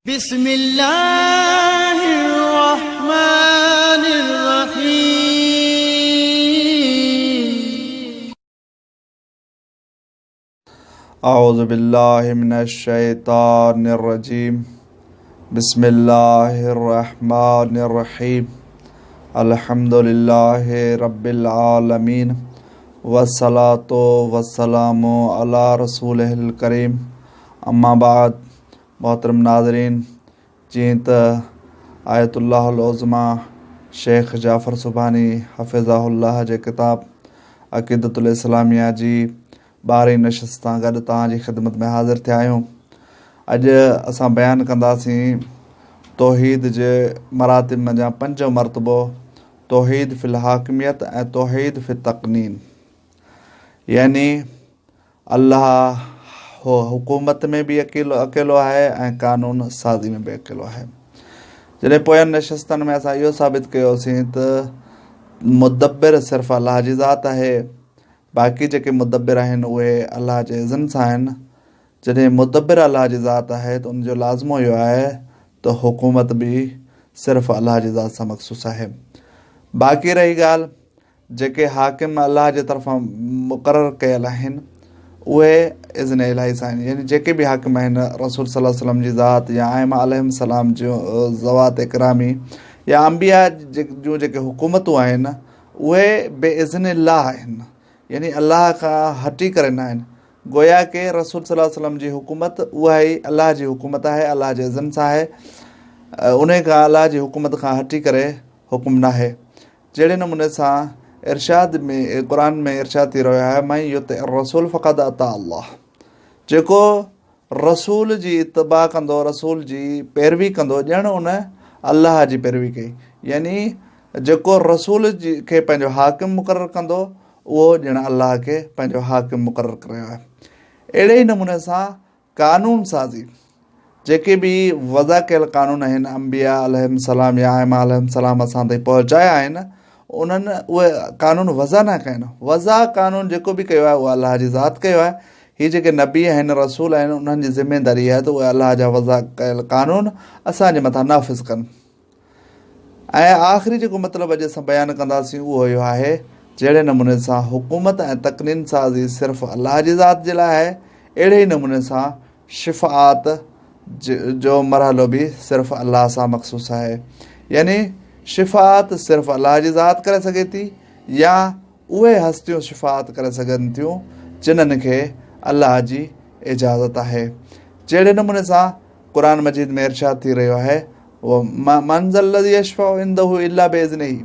बिस्मिल्लाहिर्रहमानिर्रहीम। अऊज़ु बिल्लाहि मिनश्शैतानिर्रजीम। बिस्मिल्लाहिर्रहमानिर्रहीम। अल्हम्दुलिल्लाहि रब्बिल आलमीन वस्सलातु वस्सलामु अला रसूलिहिल करीम। अम्मा बाद। मोहतरम नाज़रीन, जीअं त आयतुल्लाहुल उज़्मा शेख जाफ़र सुभानी हफ़िज़हुल्लाह जे किताब अक़ीदतुल इस्लामिया जी 12वीं नशिस्त सां गॾु तव्हांजी ख़िदमत में हाज़िर थिया आहियूं। अॼु असां बयानु कंदासीं तौहीद जे मरातिब मंझां 5 मरतबो तौहीद फ़िल हाकिमियत ऐं तौहीद फ़िल तक़नीन। यानी अल्लाह हो हुकूमत में बि अकेलो आहे ऐं कानून साज़ी में बि अकेलो आहे। जॾहिं पोयनि नशिस्तनि में असां इहो साबित कयोसीं त मुदब्बिर सिर्फ़ु अल्लाह जी ज़ात आहे, बाक़ी जेके मुदब्बिर आहिनि उहे अल्लाह जे इज़्न सां आहिनि। जॾहिं मुदब्बिर अल्लाह जी ज़ात आहे त उनजो लाज़िमो इहो आहे त हुकूमत बि सिर्फ़ु अल्लाह जी ज़ात सां मख़सूस आहे। बाक़ी रही ॻाल्हि, जेके हाकिम अल्लाह जे तरफ़ां मुक़ररु कयल आहिनि उहे इज़्न इलाही सां आहिनि। यानी जेके बि हाकिम आहिनि रसूल सल्लल्लाहु अलैहि वसल्लम जी ज़ात या आइमा अलैहिस्सलाम जो ज़वात इकरामी या अंबिया जूं जेके हुकूमतूं आहिनि उहे बेइज़्निल्लाह आहिनि। यानी अल्लाह खां हटी करे न आहिनि। गोया के रसूल सल्लल्लाहु अलैहि वसल्लम जी हुकूमत उहा ई अल्लाह जी हुकूमत आहे, अल्लाह जे इज़्न सां आहे। उन खां अल्लाह जी हुकूमत खां हटी करे हुकुम न आहे। जहिड़े नमूने सां इरशाद में क़ुरान में इरशाद थी रहियो आहे, मैं युतिअ रसूल फ़क़द अता अल्लाह। जेको रसूल जी इत्तिबा कंदो, रसूल जी पैरवी कंदो, ॼण उन अल्लाह जी पैरवी कई। यानी जेको रसूल जी खे पंहिंजो हाकिम मुक़ररु कंदो उहो ॼण अल्लाह खे पंहिंजो हाकिम मुक़ररु कयो आहे। अहिड़े ई नमूने सां कानून साज़ी जेके बि वज़ा कयल कानून आहिनि अंबिया अलैहिस्सलाम या आइमा अलैहिस्सलाम असां ताईं पहुचाया आहिनि, उन्हनि उहे कानून वज़ा न कया आहिनि। वज़ा कानून जेको बि कयो आहे उहो अल्लाह जी ज़ात कयो आहे। हीअ जेके नबी आहिनि, रसूल आहिनि, उन्हनि जी ज़िमेदारी आहे त उहे अल्लाह जा वज़ा कयल कानून असांजे मथां नाफ़िज़ कनि। ऐं आख़िरी जेको मतिलबु अॼु असां बयानु कंदासीं उहो इहो आहे, जहिड़े नमूने सां हुकूमत ऐं तक़नीन साज़ी सिर्फ़ु अल्लाह जी ज़ात जे लाइ आहे, अहिड़े ई नमूने सां शिफ़ात जो मरहलो बि सिर्फ़ु अल्लाह सां मख़सूस आहे। यानी शिफ़ात सिर्फ़ु अल्लाह जी ज़ात करे सघे थी या उहे हस्तियूं शिफ़ात करे सघनि थियूं जिन्हनि खे अल्लाह जी इजाज़त आहे। जहिड़े नमूने सां क़ुरान मजीद में इरशाद थी रहियो आहे, मन ज़ल्लज़ी यशफ़अउ इंदहु इल्ला बिइज़्निही।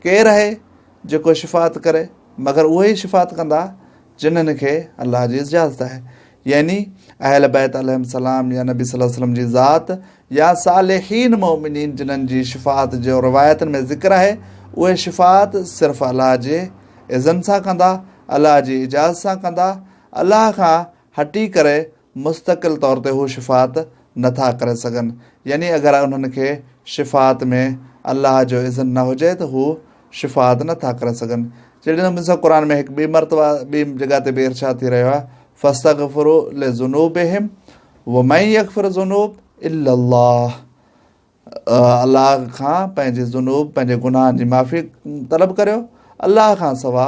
केरु आहे जेको शिफ़ात करे, मगर उहे ई शिफ़ात कंदा जिन्हनि खे अल्लाह जी इजाज़त आहे। यानी अहल बैत अलैहिस्सलाम या नबी सल्लल्लाहु अलैहि वसल्लम जी ज़ात या सालिहीन मोमिनीन जिन्हनि जी शिफ़ात जो रिवायतनि में ज़िक्र आहे, उहे शिफ़ात सिर्फ़ु अल्लाह जे इज़्न सां कंदा, अल्लाह जी इजाज़त सां कंदा। अल्लाह खां हटी करे मुस्तक़िल तौर ते हू शिफ़ात नथा करे सघनि। यानी अगरि उन्हनि खे शिफ़ात में अल्लाह जो इज़्न न हुजे त हू शिफ़ात नथा करे सघनि। जहिड़े नमूने सां क़ुरान में हिकु ॿी मरतबा ॿी जॻह ते बि इरशाद थी रहियो आहे, फ़स्तग़फ़िरू लिज़ुनूबिहिम वमन यग़फ़िरु ज़ुनूब इल्लल्लाह। अल्लाह खां पंहिंजे ज़ुनूब, पंहिंजे गुनाहनि जी माफ़ी तलब करियो। अल्लाह खां सवा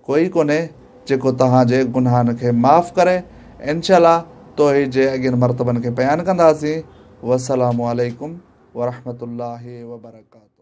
कोई कोन्हे जेको तव्हांजे गुनाहनि खे माफ़ करे। इंशाअल्लाह तौहीद जे अॻियनि मरतबनि खे बयानु कंदासीं। वस्सलामु अलैकुम वरहमतुल्लाहि वबरकातुहू।